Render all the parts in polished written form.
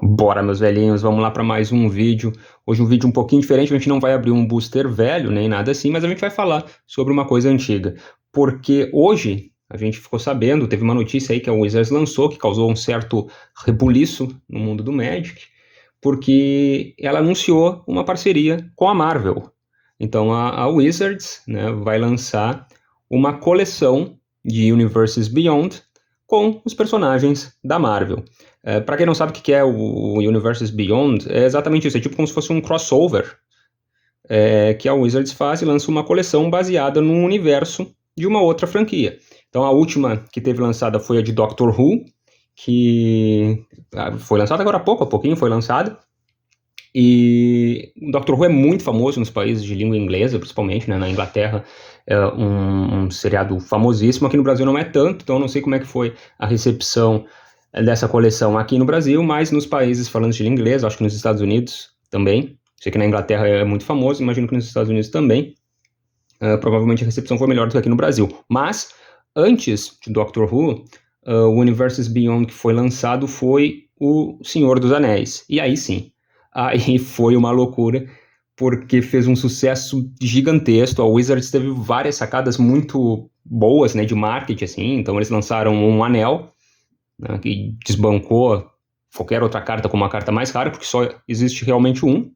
Bora, meus velhinhos, vamos lá para mais um vídeo. Hoje um vídeo um pouquinho diferente, a gente não vai abrir um booster velho, nem nada assim, mas a gente vai falar sobre uma coisa antiga. Porque hoje a gente ficou sabendo, teve uma notícia aí que a Wizards lançou, que causou um certo rebuliço no mundo do Magic, porque ela anunciou uma parceria com a Marvel. Então a Wizards, né, vai lançar uma coleção de Universes Beyond com os personagens da Marvel. Para quem não sabe o que é o Universes Beyond, é exatamente isso, é tipo como se fosse um crossover que a Wizards faz e lança uma coleção baseada num universo de uma outra franquia. Então a última que teve lançada foi a de Doctor Who, que foi lançada agora há pouquinho foi lançada, e o Doctor Who é muito famoso nos países de língua inglesa, principalmente, né? Na Inglaterra é um seriado famosíssimo, aqui no Brasil não é tanto, então eu não sei como é que foi a recepção dessa coleção aqui no Brasil, mas nos países falando de língua inglesa, acho que nos Estados Unidos também, sei que na Inglaterra é muito famoso, imagino que nos Estados Unidos também, provavelmente a recepção foi melhor do que aqui no Brasil. Mas, antes de Doctor Who, o Universes Beyond que foi lançado foi o Senhor dos Anéis, e aí sim, aí foi uma loucura, porque fez um sucesso gigantesco. A Wizards teve várias sacadas muito boas, né, de marketing, assim. Então eles lançaram um anel, né, que desbancou qualquer outra carta como a carta mais rara, porque só existe realmente um,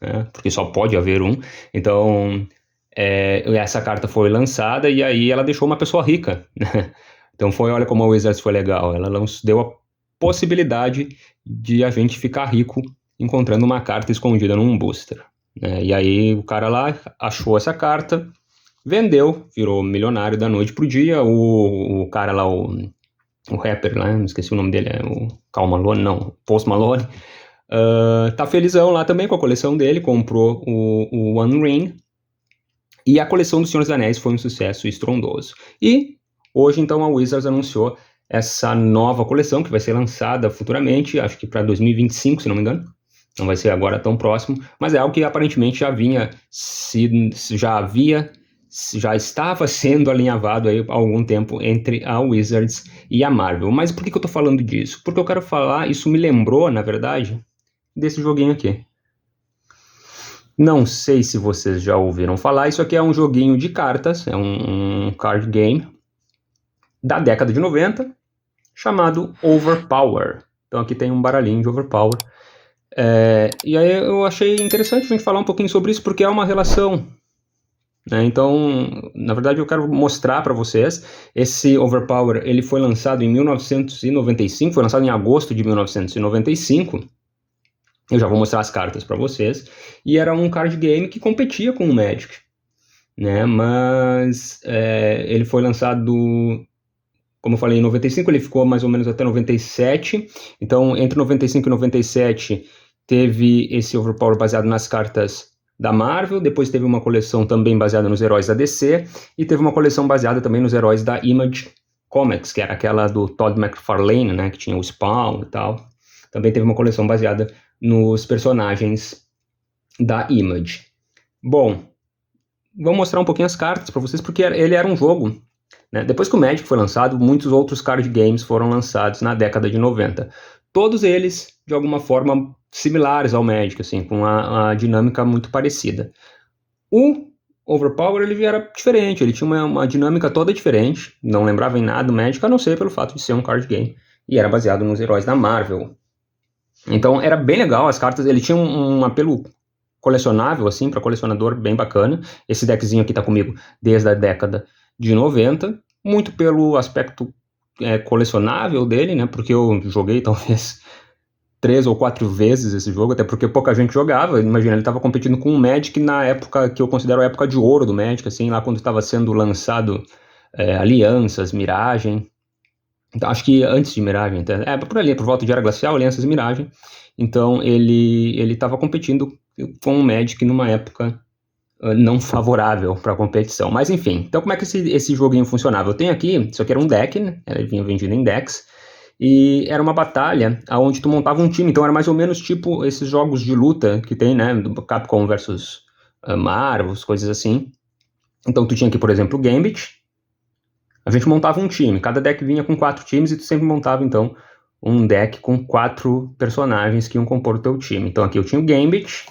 né, porque só pode haver um. Então essa carta foi lançada e aí ela deixou uma pessoa rica, né? Então olha como a Wizards foi legal. Ela deu a possibilidade de a gente ficar rico encontrando uma carta escondida num booster, né? E aí o cara lá achou essa carta, vendeu, virou milionário da noite pro dia. O cara lá, o rapper lá, não esqueci o nome dele, é o Karl Malone, não, Post Malone, tá felizão lá também com a coleção dele, comprou o One Ring, e a coleção dos Senhor dos Anéis foi um sucesso estrondoso. E hoje, então, a Wizards anunciou essa nova coleção que vai ser lançada futuramente, acho que para 2025, se não me engano. Não vai ser agora tão próximo, mas é algo que aparentemente já estava sendo alinhavado aí há algum tempo entre a Wizards e a Marvel. Mas por que eu tô falando disso? Porque eu quero falar, isso me lembrou, na verdade, desse joguinho aqui. Não sei se vocês já ouviram falar, isso aqui é um joguinho de cartas, é um card game da década de 90, chamado Overpower. Então aqui tem um baralhinho de Overpower. E aí eu achei interessante a gente falar um pouquinho sobre isso, porque é uma relação, né? Então, na verdade, eu quero mostrar para vocês, esse Overpower, ele foi lançado em 1995, foi lançado em agosto de 1995, eu já vou mostrar as cartas para vocês, e era um card game que competia com o Magic, né? Mas ele foi lançado, como eu falei, em 95, ele ficou mais ou menos até 97, então entre 95 e 97 teve esse Overpower baseado nas cartas da Marvel, depois teve uma coleção também baseada nos heróis da DC, e teve uma coleção baseada também nos heróis da Image Comics, que era aquela do Todd McFarlane, né, que tinha o Spawn e tal. Também teve uma coleção baseada nos personagens da Image. Bom, vou mostrar um pouquinho as cartas para vocês, porque ele era um jogo, né? Depois que o Magic foi lançado, muitos outros card games foram lançados na década de 90. Todos eles, de alguma forma, similares ao Magic, assim, com a dinâmica muito parecida. O Overpower, ele era diferente, ele tinha uma dinâmica toda diferente, não lembrava em nada do Magic, a não ser pelo fato de ser um card game, e era baseado nos heróis da Marvel. Então era bem legal, as cartas, ele tinha um apelo colecionável, assim, para colecionador, bem bacana. Esse deckzinho aqui tá comigo desde a década de 90, muito pelo aspecto colecionável dele, né, porque eu joguei talvez 3 ou 4 vezes esse jogo, até porque pouca gente jogava. Imagina, ele estava competindo com o Magic na época que eu considero a época de ouro do Magic, assim, lá quando estava sendo lançado Alianças, Miragem. Então, acho que antes de Miragem, até, por ali, por volta de Era Glacial, Alianças e Miragem. Então, ele estava competindo com o Magic numa época não favorável para a competição. Mas, enfim, então como é que esse joguinho funcionava? Eu tenho aqui, isso aqui era um deck, né? Ele vinha vendido em decks, e era uma batalha onde tu montava um time, então era mais ou menos tipo esses jogos de luta que tem, né? Do Capcom versus Marvel, coisas assim. Então tu tinha aqui, por exemplo, o Gambit. A gente montava um time, cada deck vinha com 4 times e tu sempre montava, então, um deck com 4 personagens que iam compor o teu time. Então aqui eu tinha o Gambit,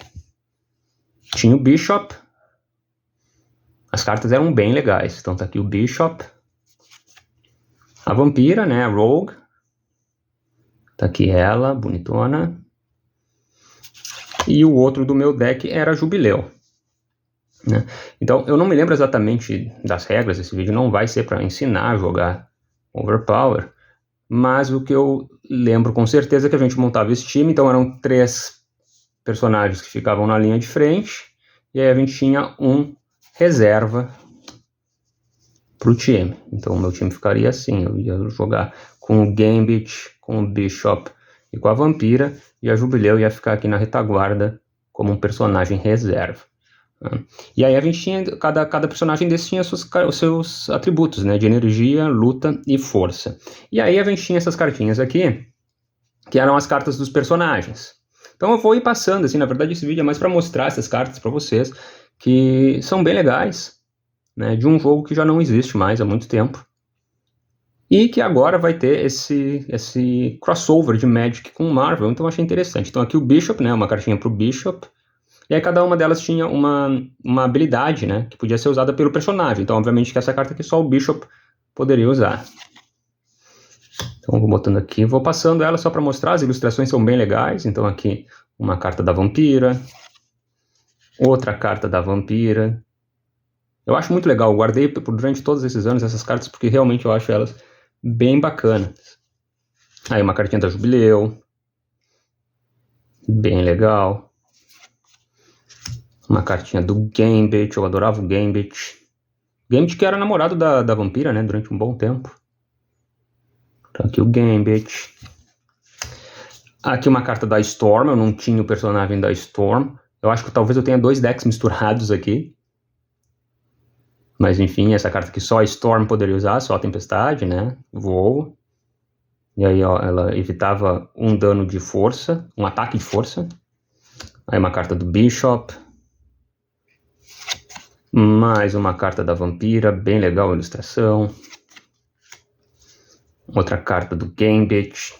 tinha o Bishop. As cartas eram bem legais. Então tá aqui o Bishop, a Vampira, né, a Rogue. Tá aqui ela, bonitona. E o outro do meu deck era Jubileu, né? Então eu não me lembro exatamente das regras. Esse vídeo não vai ser para ensinar a jogar Overpower, mas o que eu lembro com certeza é que a gente montava esse time. Então eram 3 personagens que ficavam na linha de frente, e aí a gente tinha um reserva pro time. Então o meu time ficaria assim, eu ia jogar com o Gambit, com o Bishop e com a Vampira, e a Jubileu ia ficar aqui na retaguarda como um personagem reserva. E aí a gente tinha, cada personagem desse tinha os seus atributos, né, de energia, luta e força. E aí a gente tinha essas cartinhas aqui, que eram as cartas dos personagens. Então eu vou ir passando, assim, na verdade esse vídeo é mais para mostrar essas cartas para vocês, que são bem legais, né, de um jogo que já não existe mais há muito tempo, e que agora vai ter esse crossover de Magic com Marvel. Então eu achei interessante. Então aqui o Bishop, né, uma cartinha pro Bishop, e aí cada uma delas tinha uma habilidade, né, que podia ser usada pelo personagem. Então obviamente que essa carta aqui só o Bishop poderia usar. Então eu vou botando aqui, vou passando ela só para mostrar. As ilustrações são bem legais. Então aqui uma carta da Vampira, outra carta da Vampira. Eu acho muito legal, eu guardei durante todos esses anos essas cartas porque realmente eu acho elas bem bacanas. Aí uma cartinha da Jubileu, bem legal. Uma cartinha do Gambit, eu adorava o Gambit. Gambit que era namorado da Vampira, né, durante um bom tempo. Então aqui o Gambit. Aqui uma carta da Storm, eu não tinha o personagem da Storm. Eu acho que talvez eu tenha 2 decks misturados aqui. Mas enfim, essa carta aqui só a Storm poderia usar, só a Tempestade, né? Voo. E aí, ó, ela evitava um dano de força, um ataque de força. Aí uma carta do Bishop. Mais uma carta da Vampira, bem legal a ilustração. Outra carta do Gambit.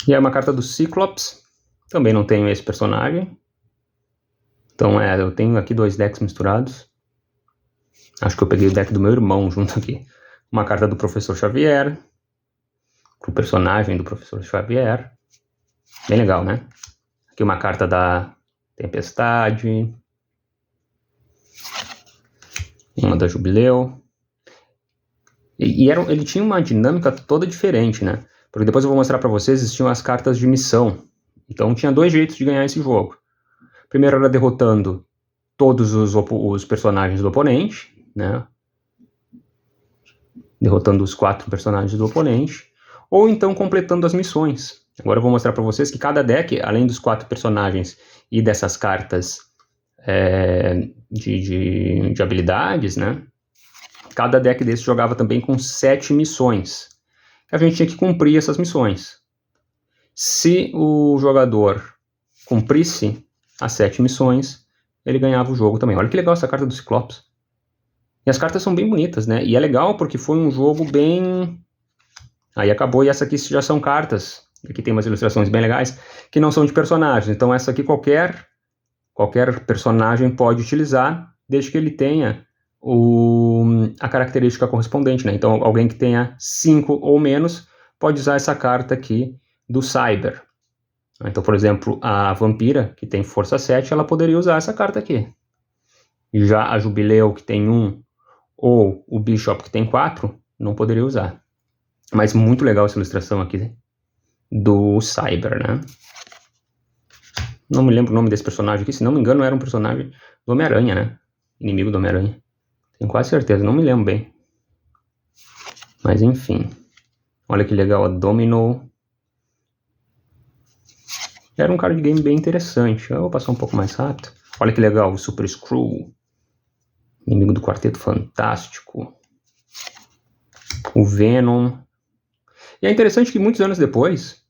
E aí uma carta do Cyclops. Também não tenho esse personagem. Então eu tenho aqui 2 decks misturados. Acho que eu peguei o deck do meu irmão junto aqui. Uma carta do Professor Xavier. O personagem do Professor Xavier. Bem legal, né? Aqui uma carta da Tempestade. Uma da Jubileu. E ele tinha uma dinâmica toda diferente, né? Porque depois eu vou mostrar pra vocês, existiam as cartas de missão. Então tinha 2 jeitos de ganhar esse jogo. Primeiro era derrotando todos os personagens do oponente, né? Derrotando os 4 personagens do oponente. Ou então completando as missões. Agora eu vou mostrar para vocês que cada deck, além dos 4 personagens e dessas cartas de habilidades, né? Cada deck desse jogava também com 7 missões. A gente tinha que cumprir essas missões. Se o jogador cumprisse as 7 missões, ele ganhava o jogo também. Olha que legal essa carta do Ciclopes. E as cartas são bem bonitas, né? E é legal porque foi um jogo bem... Aí acabou, e essa aqui já são cartas. Aqui tem umas ilustrações bem legais, que não são de personagens. Então essa aqui qualquer personagem pode utilizar, desde que ele tenha a característica correspondente, né? Então alguém que tenha 5 ou menos pode usar essa carta aqui do Cyber. Então, por exemplo, a Vampira, que tem força 7, ela poderia usar essa carta aqui. Já a Jubileu, que tem 1, ou o Bishop, que tem 4, não poderia usar. Mas muito legal essa ilustração aqui do Cyber, né? Não me lembro o nome desse personagem aqui, se não me engano era um personagem do Homem-Aranha, né? Inimigo do Homem-Aranha. Tenho quase certeza, não me lembro bem. Mas enfim. Olha que legal, a Domino. Era um card game bem interessante. Eu vou passar um pouco mais rápido. Olha que legal, o Super Screw. Inimigo do Quarteto Fantástico. O Venom. E é interessante que muitos anos depois,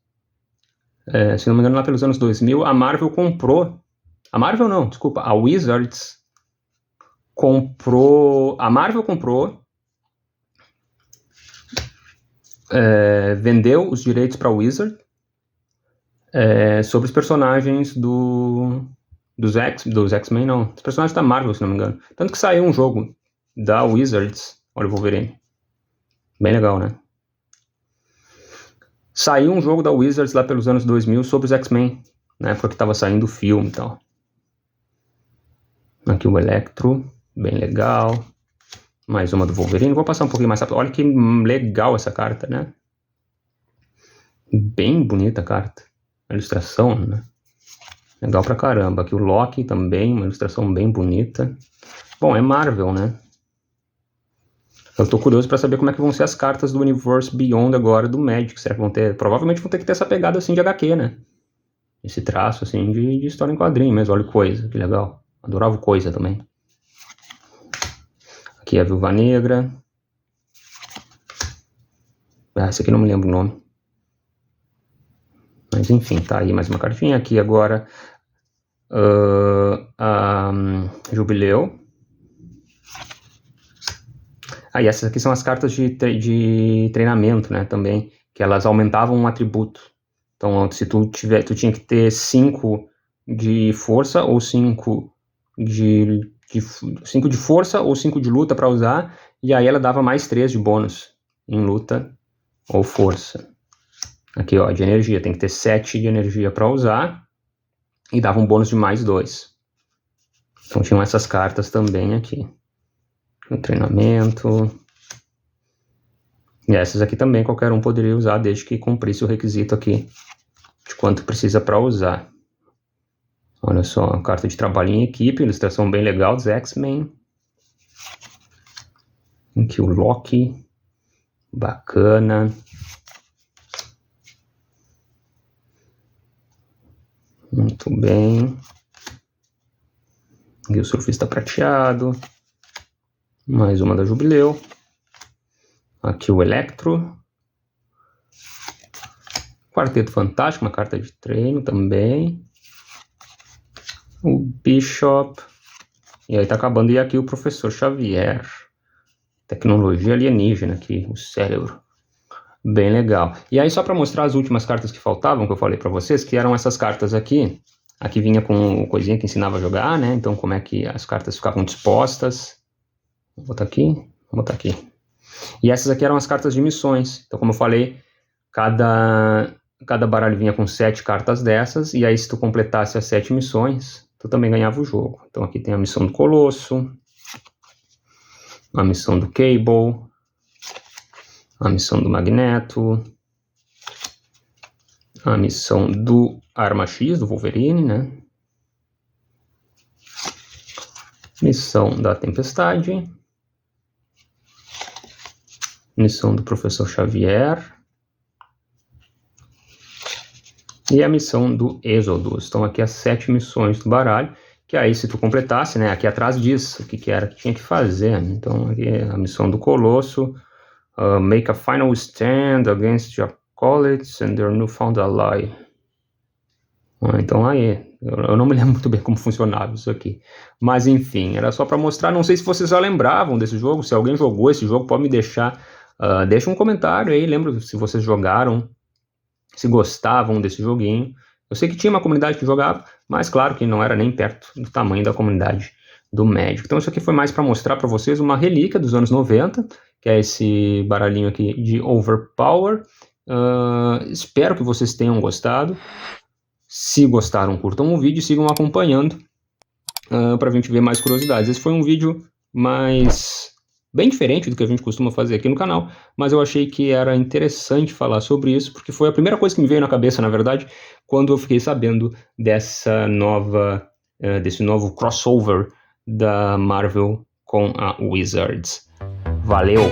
se não me engano lá pelos anos 2000, a Marvel comprou... A Marvel não, desculpa, a Wizards comprou... A Marvel comprou vendeu os direitos para a Wizard sobre os personagens dos X-Men, não, os personagens da Marvel, se não me engano. Tanto que saiu um jogo da Wizards, olha o Wolverine, bem legal, né? Saiu um jogo da Wizards lá pelos anos 2000 sobre os X-Men, na época que estava saindo o filme e tal. Aqui o Electro, bem legal. Mais uma do Wolverine, vou passar um pouquinho mais rápido. Olha que legal essa carta, né? Bem bonita a carta. A ilustração, né? Legal pra caramba. Aqui o Loki também, uma ilustração bem bonita. Bom, é Marvel, né? Eu tô curioso pra saber como é que vão ser as cartas do Universe Beyond agora, do Magic. Será que vão ter? Provavelmente vão ter que ter essa pegada assim de HQ, né? Esse traço assim de história em quadrinho mesmo. Olha o Coisa, que legal. Adorava o Coisa também. Aqui é a Viúva Negra. Esse aqui não me lembro o nome. Mas enfim, tá aí mais uma cartinha. Aqui agora a Jubileu. E essas aqui são as cartas de treinamento, né, também, que elas aumentavam um atributo. Então, se tu tinha que ter 5 de força ou 5 de 5 de força ou 5 de luta para usar, e aí ela dava mais 3 de bônus em luta ou força. Aqui, ó, de energia, tem que ter 7 de energia para usar, e dava um bônus de mais 2. Então tinham essas cartas também aqui. O treinamento. E essas aqui também qualquer um poderia usar, desde que cumprisse o requisito aqui de quanto precisa para usar. Olha só, a carta de trabalho em equipe, ilustração bem legal dos X-Men. Aqui o Loki, bacana. Muito bem. Aqui o Surfista Prateado. Mais uma da Jubileu. Aqui o Electro. Quarteto Fantástico, uma carta de treino também. O Bishop. E aí tá acabando. E aqui o Professor Xavier. Tecnologia alienígena aqui, o cérebro. Bem legal. E aí só para mostrar as últimas cartas que faltavam, que eu falei para vocês, que eram essas cartas aqui. Aqui vinha com o coisinha que ensinava a jogar, né? Então como é que as cartas ficavam dispostas. Vou botar aqui, vou botar aqui. E essas aqui eram as cartas de missões. Então como eu falei, cada baralho vinha com 7 cartas dessas, e aí se tu completasse as 7 missões, tu também ganhava o jogo. Então aqui tem a missão do Colosso, a missão do Cable, a missão do Magneto, a missão do Arma X, do Wolverine, né? Missão da Tempestade, missão do Professor Xavier e a missão do Exodus. Então aqui as 7 missões do baralho, que aí se tu completasse, né, aqui atrás diz o que era que tinha que fazer. Então aqui é a missão do Colosso, make a final stand against your colleagues and their newfound ally. Então aí, eu não me lembro muito bem como funcionava isso aqui. Mas enfim, era só para mostrar. Não sei se vocês já lembravam desse jogo. Se alguém jogou esse jogo, pode me deixar. Deixa um comentário aí, lembro se vocês jogaram, se gostavam desse joguinho. Eu sei que tinha uma comunidade que jogava, mas claro que não era nem perto do tamanho da comunidade do Magic. Então isso aqui foi mais para mostrar para vocês uma relíquia dos anos 90, que é esse baralhinho aqui de Overpower. Espero que vocês tenham gostado. Se gostaram, curtam o vídeo e sigam acompanhando para a gente ver mais curiosidades. Esse foi um vídeo bem diferente do que a gente costuma fazer aqui no canal, mas eu achei que era interessante falar sobre isso, porque foi a primeira coisa que me veio na cabeça, na verdade, quando eu fiquei sabendo desse novo crossover da Marvel com a Wizards. Valeu!